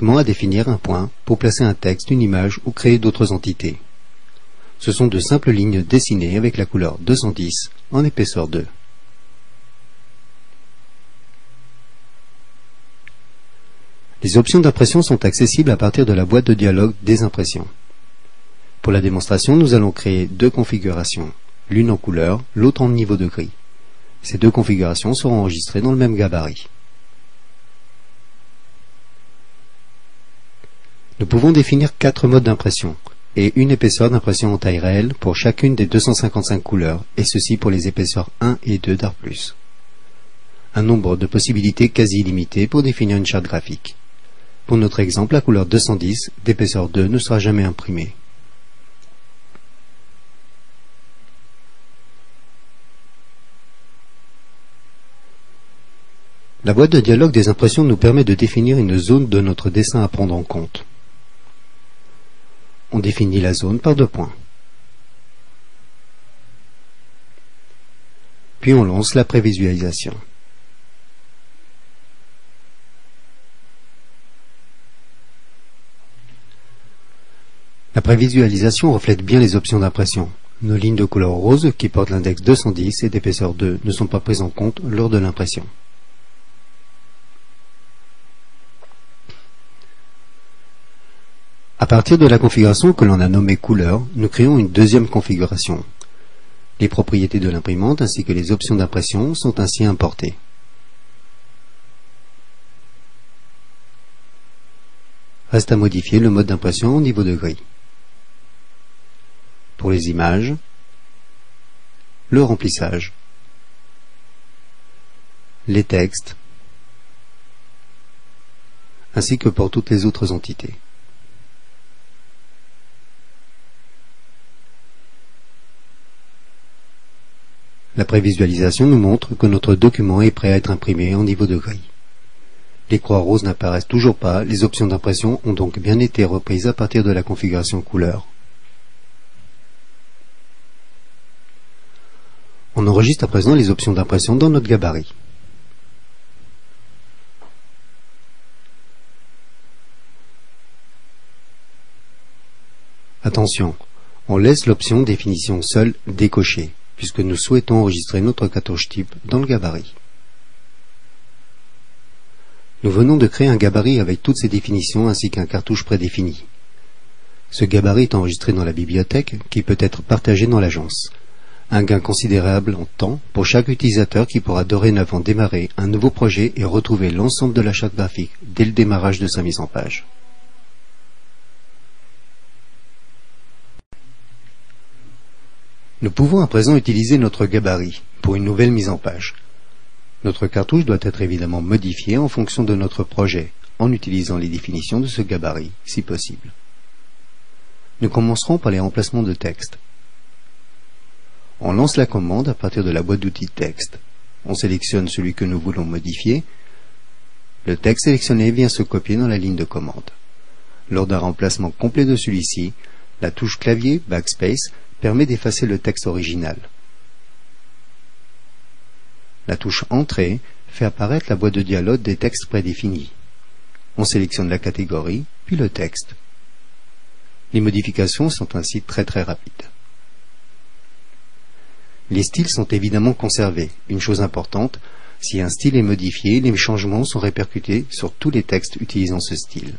À définir un point pour placer un texte, une image ou créer d'autres entités. Ce sont de simples lignes dessinées avec la couleur 210 en épaisseur 2. Les options d'impression sont accessibles à partir de la boîte de dialogue des impressions. Pour la démonstration, nous allons créer deux configurations, l'une en couleur, l'autre en niveau de gris. Ces deux configurations seront enregistrées dans le même gabarit. Nous pouvons définir 4 modes d'impression et une épaisseur d'impression en taille réelle pour chacune des 255 couleurs, et ceci pour les épaisseurs 1 et 2 d'Art+. Un nombre de possibilités quasi illimité pour définir une charte graphique. Pour notre exemple, la couleur 210 d'épaisseur 2 ne sera jamais imprimée. La boîte de dialogue des impressions nous permet de définir une zone de notre dessin à prendre en compte. On définit la zone par 2 points. Puis on lance la prévisualisation. La prévisualisation reflète bien les options d'impression. Nos lignes de couleur rose qui portent l'index 210 et d'épaisseur 2 ne sont pas prises en compte lors de l'impression. À partir de la configuration que l'on a nommée couleur, nous créons une deuxième configuration. Les propriétés de l'imprimante ainsi que les options d'impression sont ainsi importées. Reste à modifier le mode d'impression au niveau de gris. Pour les images, le remplissage, les textes, ainsi que pour toutes les autres entités. La prévisualisation nous montre que notre document est prêt à être imprimé en niveau de gris. Les croix roses n'apparaissent toujours pas, les options d'impression ont donc bien été reprises à partir de la configuration couleur. On enregistre à présent les options d'impression dans notre gabarit. Attention, on laisse l'option définition seule décochée, puisque nous souhaitons enregistrer notre cartouche type dans le gabarit. Nous venons de créer un gabarit avec toutes ces définitions ainsi qu'un cartouche prédéfini. Ce gabarit est enregistré dans la bibliothèque qui peut être partagé dans l'agence. Un gain considérable en temps pour chaque utilisateur qui pourra dorénavant démarrer un nouveau projet et retrouver l'ensemble de la charte graphique dès le démarrage de sa mise en page. Nous pouvons à présent utiliser notre gabarit pour une nouvelle mise en page. Notre cartouche doit être évidemment modifiée en fonction de notre projet, en utilisant les définitions de ce gabarit, si possible. Nous commencerons par les remplacements de texte. On lance la commande à partir de la boîte d'outils texte. On sélectionne celui que nous voulons modifier. Le texte sélectionné vient se copier dans la ligne de commande. Lors d'un remplacement complet de celui-ci, la touche clavier Backspace permet d'effacer le texte original. La touche Entrée fait apparaître la boîte de dialogue des textes prédéfinis. On sélectionne la catégorie, puis le texte. Les modifications sont ainsi très rapides. Les styles sont évidemment conservés. Une chose importante, si un style est modifié, les changements sont répercutés sur tous les textes utilisant ce style.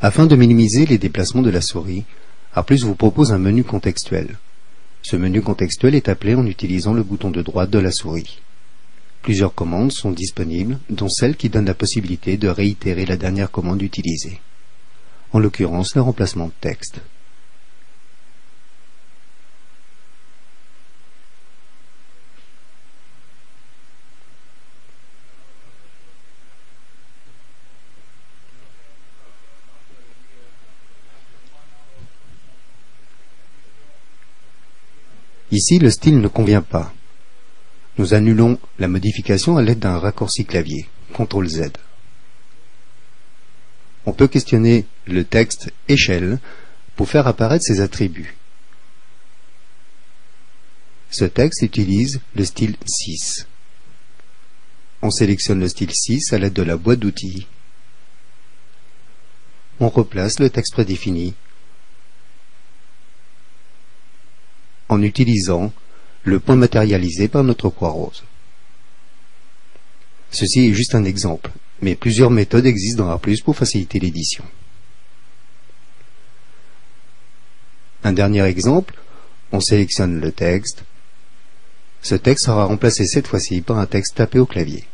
Afin de minimiser les déplacements de la souris, Art+ vous propose un menu contextuel. Ce menu contextuel est appelé en utilisant le bouton de droite de la souris. Plusieurs commandes sont disponibles, dont celle qui donne la possibilité de réitérer la dernière commande utilisée. En l'occurrence, le remplacement de texte. Ici, le style ne convient pas. Nous annulons la modification à l'aide d'un raccourci clavier, CTRL-Z. On peut questionner le texte échelle pour faire apparaître ses attributs. Ce texte utilise le style 6. On sélectionne le style 6 à l'aide de la boîte d'outils. On replace le texte prédéfini en utilisant le point matérialisé par notre croix rose. Ceci est juste un exemple, mais plusieurs méthodes existent dans R+, pour faciliter l'édition. Un dernier exemple, on sélectionne le texte. Ce texte sera remplacé cette fois-ci par un texte tapé au clavier.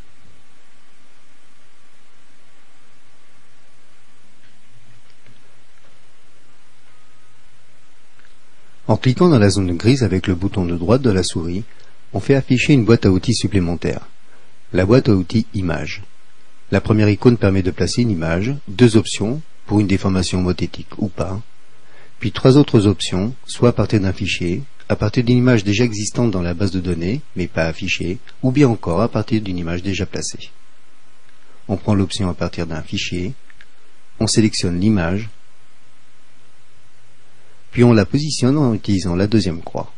En cliquant dans la zone grise avec le bouton de droite de la souris, on fait afficher une boîte à outils supplémentaire, la boîte à outils Images. La première icône permet de placer une image, 2 options, pour une déformation homothétique ou pas, puis 3 autres options, soit à partir d'un fichier, à partir d'une image déjà existante dans la base de données, mais pas affichée, ou bien encore à partir d'une image déjà placée. On prend l'option à partir d'un fichier, on sélectionne l'image, puis on la positionne en utilisant la deuxième croix.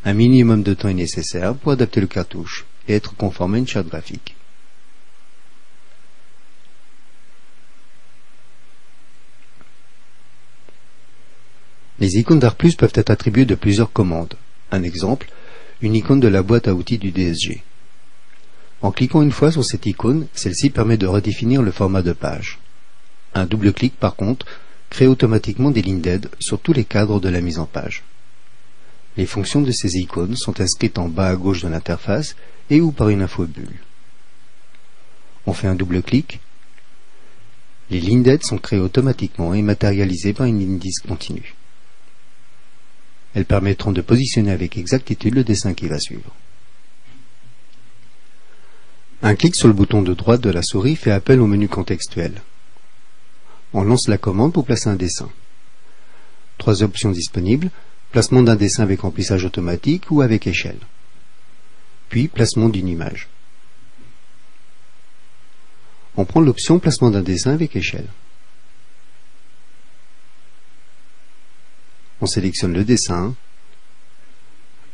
Un minimum de temps est nécessaire pour adapter le cartouche et être conforme à une charte graphique. Les icônes d'Art+ peuvent être attribuées de plusieurs commandes. Un exemple, une icône de la boîte à outils du DSG. En cliquant une fois sur cette icône, celle-ci permet de redéfinir le format de page. Un double clic, par contre, crée automatiquement des lignes d'aide sur tous les cadres de la mise en page. Les fonctions de ces icônes sont inscrites en bas à gauche de l'interface et ou par une infobulle. On fait un double clic. Les lignes d'aide sont créées automatiquement et matérialisées par une ligne discontinue. Elles permettront de positionner avec exactitude le dessin qui va suivre. Un clic sur le bouton de droite de la souris fait appel au menu contextuel. On lance la commande pour placer un dessin. 3 options disponibles, placement d'un dessin avec remplissage automatique ou avec échelle. Puis placement d'une image. On prend l'option placement d'un dessin avec échelle. On sélectionne le dessin.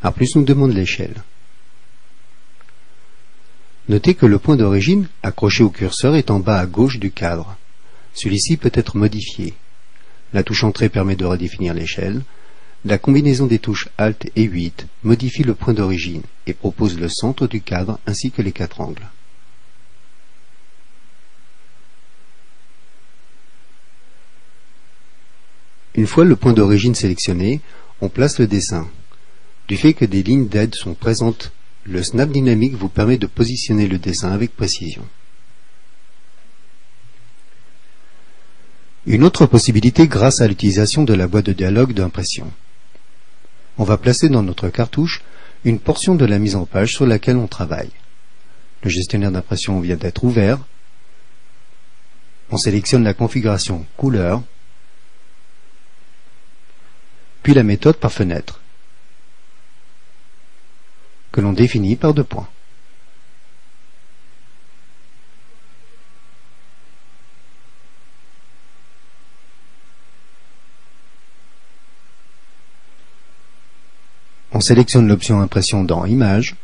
R+ nous demande l'échelle. Notez que le point d'origine, accroché au curseur, est en bas à gauche du cadre. Celui-ci peut être modifié. La touche Entrée permet de redéfinir l'échelle. La combinaison des touches Alt et 8 modifie le point d'origine et propose le centre du cadre ainsi que les 4 angles. Une fois le point d'origine sélectionné, on place le dessin. Du fait que des lignes d'aide sont présentes, le snap dynamique vous permet de positionner le dessin avec précision. Une autre possibilité grâce à l'utilisation de la boîte de dialogue d'impression. On va placer dans notre cartouche une portion de la mise en page sur laquelle on travaille. Le gestionnaire d'impression vient d'être ouvert. On sélectionne la configuration couleur, puis la méthode par fenêtre, que l'on définit par 2 points. On sélectionne l'option impression dans Images.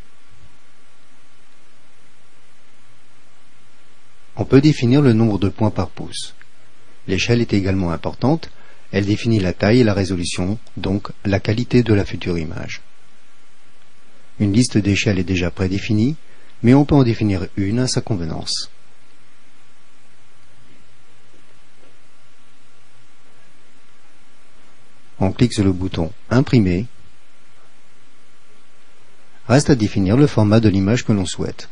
On peut définir le nombre de points par pouce. L'échelle est également importante. Elle définit la taille et la résolution, donc la qualité de la future image. Une liste d'échelles est déjà prédéfinie, mais on peut en définir une à sa convenance. On clique sur le bouton Imprimer. Reste à définir le format de l'image que l'on souhaite.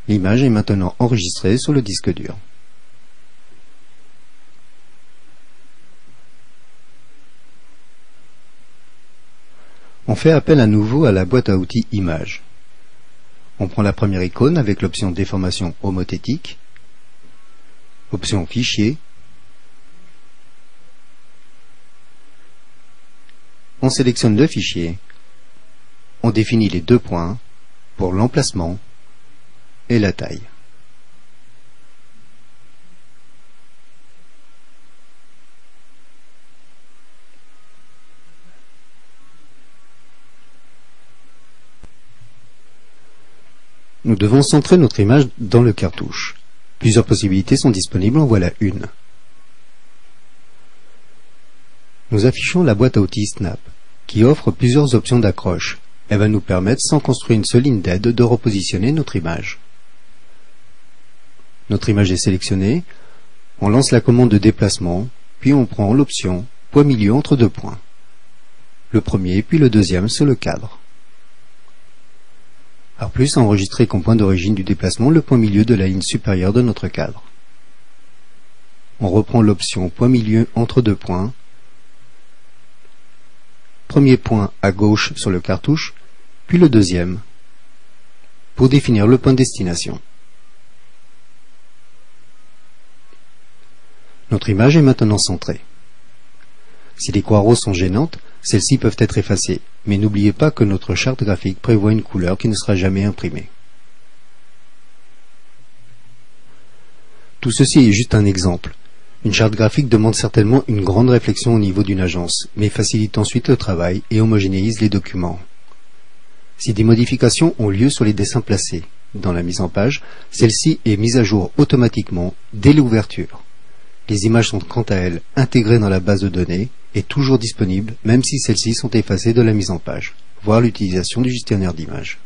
L'image est maintenant enregistrée sur le disque dur. On fait appel à nouveau à la boîte à outils Images. On prend la première icône avec l'option Déformation homothétique, option Fichier. On sélectionne le fichier. On définit les 2 points pour l'emplacement et la taille. Nous devons centrer notre image dans le cartouche. Plusieurs possibilités sont disponibles, en voilà une. Nous affichons la boîte à outils Snap, qui offre plusieurs options d'accroche. Elle va nous permettre, sans construire une seule ligne d'aide, de repositionner notre image. Notre image est sélectionnée, on lance la commande de déplacement, puis on prend l'option poids milieu entre deux points. Le premier puis le deuxième sur le cadre. ARTPlus a enregistré comme point d'origine du déplacement le point milieu de la ligne supérieure de notre cadre. On reprend l'option point milieu entre deux points. Premier point à gauche sur le cartouche, puis le deuxième, pour définir le point de destination. Notre image est maintenant centrée. Si les croix roses sont gênantes, celles-ci peuvent être effacées, mais n'oubliez pas que notre charte graphique prévoit une couleur qui ne sera jamais imprimée. Tout ceci est juste un exemple. Une charte graphique demande certainement une grande réflexion au niveau d'une agence, mais facilite ensuite le travail et homogénéise les documents. Si des modifications ont lieu sur les dessins placés dans la mise en page, celle-ci est mise à jour automatiquement dès l'ouverture. Les images sont quant à elles intégrées dans la base de données et toujours disponibles même si celles-ci sont effacées de la mise en page, voire l'utilisation du gestionnaire d'images.